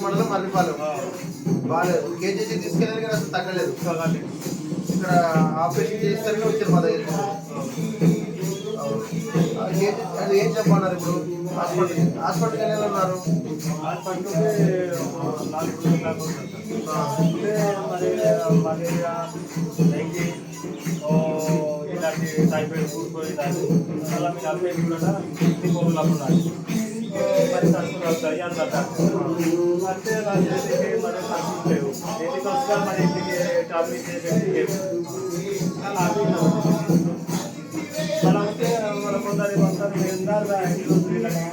మండలం మర్రిపాలెం బాగాలేదు. కేజీజీ తీసుకెళ్ళారు కానీ అసలు తగ్గలేదు. ఇక్కడ ఆపరేషన్ చేస్తారని వచ్చారు మా దగ్గర. అది ఏం చెప్పన్నారు ఇప్పుడు? హాస్పిటల్కి వెళ్ళి ఉన్నారు. ఇలాంటి టైఫాయిడ్ కూడుకొని అలా మీరు అప్డేట్ కూడా ఇంటికి ఉన్నాయి మరి సరుకులు వస్తాయి అన్నారు. అంటే రాజకీయ మరి సరుకులు లేవు. ఇంటికి వస్తా మరి ఇంటికి టాబ్లెట్ చేసేది అలా అలా ఉంటే మన కొందరు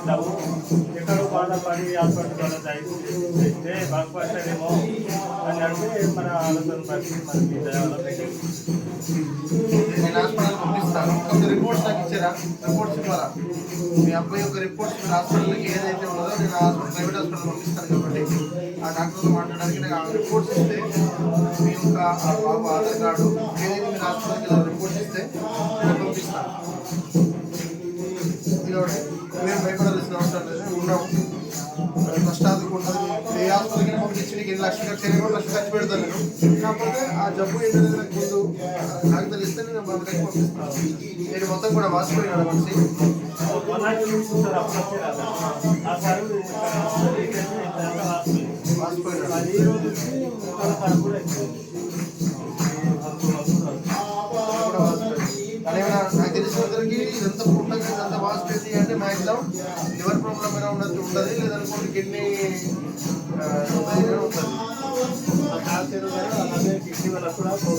ఇస్తాము. ఎక్కడో బాధపడి హాస్పిటల్ వల్ల చేస్తే బాగుపడతారేమో అని అంటే మన ఆలోచన బట్టి మనకి నేను హాస్పిటల్ పంపిస్తాను. కొంచెం రిపోర్ట్స్ నాకు ఇచ్చారా? రిపోర్ట్స్ ఇవ్వాలా? మీ అబ్బాయి యొక్క రిపోర్ట్స్ హాస్పిటల్కి ఏదైతే ఉన్నదో నేను ప్రైవేట్ హాస్పిటల్ పంపిస్తాను కాబట్టి ఆ డాక్టర్తో మాట్లాడడానికి నాకు ఆ రిపోర్ట్స్ ఇస్తే మీ యొక్క బాబు ఆధార్ కార్డు ఏదైతే మీరు హాస్పిటల్కి ఇలా రిపోర్ట్స్ ఇస్తే నేను పంపిస్తాను. మేము భయపడాల్సిన అవసరం లేదు. ఉన్నాము కష్టాలకు ఉంటుంది. ఏ హాస్పిటల్కి పంపించి నీకు 8 లక్షలు ఖర్చు 2 లక్షలు ఖర్చు పెడతాను నేను. కాకపోతే ఆ జబ్బు ఏంటంటే నాకు ముందు నాకు తెలిస్తే నేను మనకి పంపిస్తాను. నేను మొత్తం కూడా వాసిపోయినాడు మనిషి. నాకు తెలిసినందరికి ఇదంతా పుట్టగా ఇదంతా వాసిపోయింది అంటే మ్యాక్సిమం లివర్ ప్రాబ్లం అయినా ఉన్నట్టు ఉంటుంది, లేదనుకోండి కిడ్నీ ఉంటుంది. కిడ్నీ వల్ల ప్రాబ్లం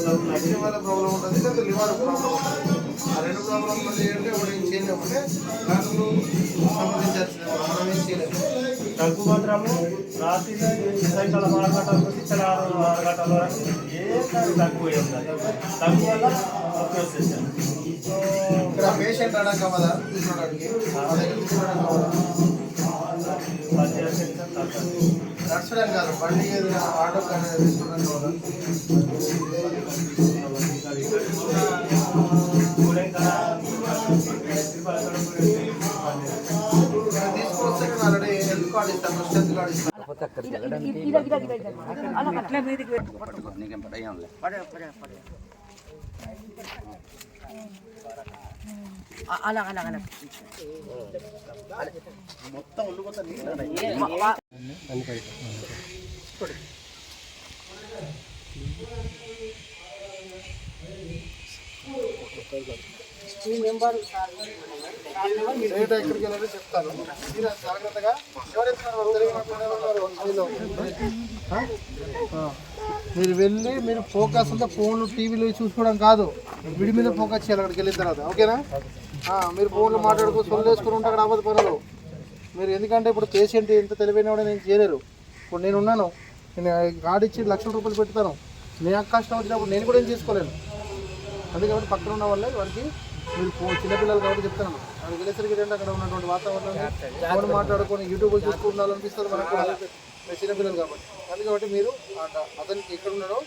ఉంటుంది, లేదా లివర్ ప్రాబ్లం ఉంటుంది. ఆ 2 ప్రాబ్లం మళ్ళీ అంటే ఒకటి ఏం చేయలేమంటే డాక్టర్లు సంప్రదించాల్సిందే. మనం ఏం చేయలేము. దగ్గు మాత్రము రాత్రి సాయంకాల 6 గంటల నుంచి 6 గంటల వరకు ఏ దగ్గు దగ్గు వల్ల ఇక్కడ పేషెంట్ రావడం కావాలా తీసుకోవడానికి? నడచడం కాదు, బండి ఏదైనా ఆటో కానీ తీసుకోవడం కావాలా? తీసుకొస్తే నేను ఆల్రెడీ హెల్త్ కార్డు ఇస్తాను, హెల్త్ కార్డు ఇస్తాను. మొత్తం ఉండిపోతా ఎక్కడికి వెళ్ళాలో చెప్తాను. మీరు జాగ్రత్తగా మీరు వెళ్ళి మీరు ఫోకస్ అంతా ఫోన్లు టీవీలో చూసుకోవడం కాదు, విడి మీద ఫోకస్ చేయాలి అక్కడికి వెళ్ళిన తర్వాత. ఓకేనా? మీరు ఫోన్లు మాట్లాడుకో సొల్లు వేసుకుని ఉంటే అక్కడ అవ్వదు పనులు. మీరు ఎందుకంటే ఇప్పుడు పేషెంట్ ఎంత తెలివైన వాడు నేను చేయలేరు. ఇప్పుడు నేను ఉన్నాను, నేను కార్డు ఇచ్చి లక్షల రూపాయలు పెడతాను. నేను కష్టం వచ్చినప్పుడు నేను కూడా ఏం చేసుకోలేను. అందుకని పక్కన ఉన్న వాళ్ళే వాడికి మీరు చిన్నపిల్లలు కాబట్టి చెప్తాను. వాడికి వెళ్ళేసరికి ఏంటంటే అక్కడ ఉన్నటువంటి వాతావరణాన్ని ఫోన్ మాట్లాడుకొని యూట్యూబ్లో చూసుకుండాలనిపిస్తుంది మనకు కూడా. చిన్నపిల్లలు కాబట్టి అందుకని మీరు అతనికి ఎక్కడ ఉన్నాడో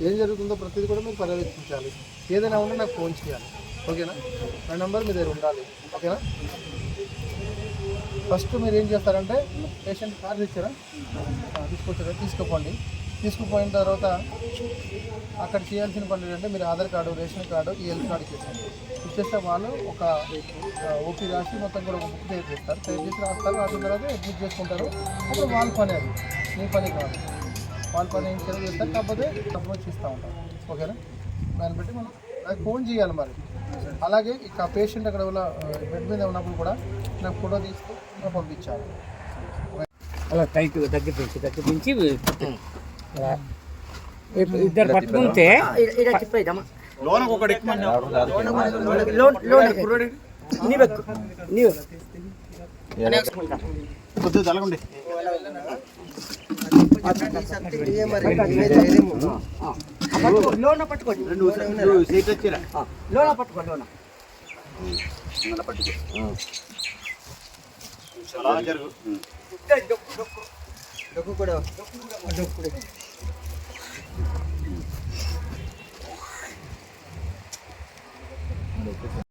ఏం జరుగుతుందో ప్రతిదీ కూడా మీరు పర్యవేక్షించాలి. ఏదైనా ఉంటే నాకు ఫోన్ చేయాలి. ఓకేనా? నా నెంబర్ మీ దగ్గర ఉండాలి. ఓకేనా? ఫస్ట్ మీరు ఏం చేస్తారంటే పేషెంట్ కార్డు ఇచ్చారా, తీసుకొచ్చారా, తీసుకుపోండి. తీసుకుపోయిన తర్వాత అక్కడ చేయాల్సిన పనులు ఏంటంటే మీరు ఆధార్ కార్డు, రేషన్ కార్డు, ఈ హెల్త్ కార్డు ఇచ్చేస్తే వాళ్ళు ఒక ఓపీ రాసి మొత్తం కూడా ఒక బుక్ తయారు చేస్తారు. తయారు చేసి రాస్తారు. రాసిన తర్వాత అడ్మిట్ చేసుకుంటారు. అప్పుడు వాళ్ళ పని అది, మీ పని కాదు. వాళ్ళ పని ఏం చేస్తారు, కాకపోతే అప్రోచ్ ఇస్తూ ఉంటారు. ఓకేనా? దాన్ని బట్టి మనం నాకు ఫోన్ చేయాలి. మరి అలాగే ఇక పేషెంట్ అక్కడ బెడ్ మీద ఉన్నప్పుడు కూడా నాకు ఫోటో తీసుకు పంపించాలి. అలా టైట్ తగ్గిపించి ఇద్దరు పట్టుకుంటే లోన్ ఒకటి తలగండి లోన పట్టుకోండి. లోన పట్టుకో. లోన డొక్కు కూడా